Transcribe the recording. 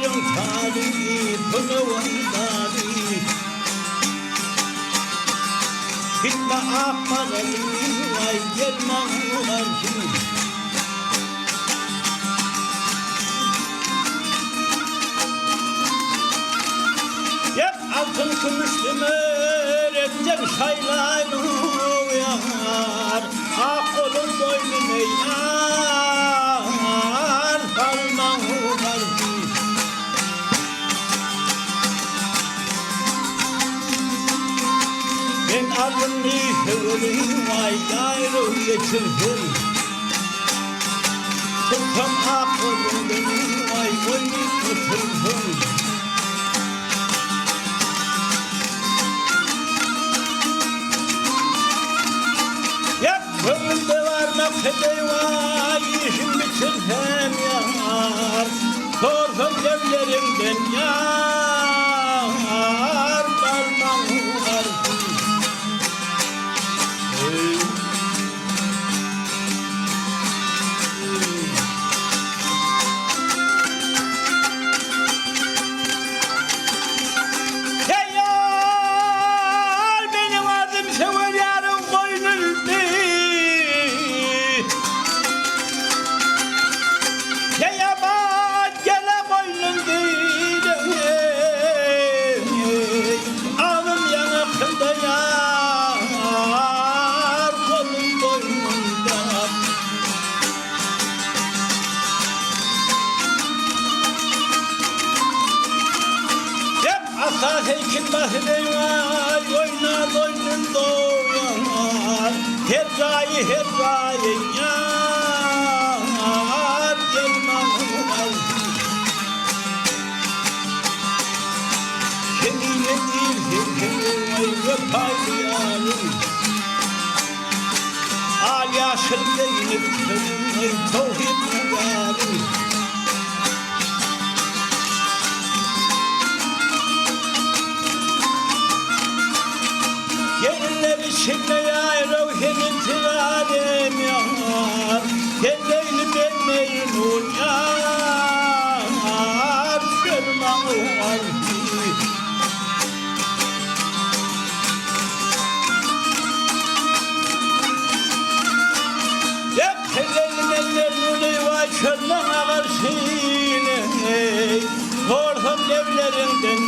Yılların tarihi pınıvanları Gitme akmaları Vay gelmem ular kimi Hep altın kumuş demir Etcem şaylaylı yar Ak olun boynum ey yar Salman ular kimi Ben alnı hıvırım vay gayrı geçirdim Tutam aklım benim vay boynum tuturdum Hep önümde varmak fedey vay işim bitirhem yar Sorsun devlerimden yar Balmam var Asa heykin bahri var, oynar boynun doğar Her gayı yar, gelmem var Kendine değil, vay öpaydı yarım Al yaşıl değinip kızım, tevhid mübarım Şimdi ya ruhinin tirarem yar Kendeyli ben memnun yar Görmem var Hep kendeyli ben memnun vay Körmen ağır sine Korkun devlerinden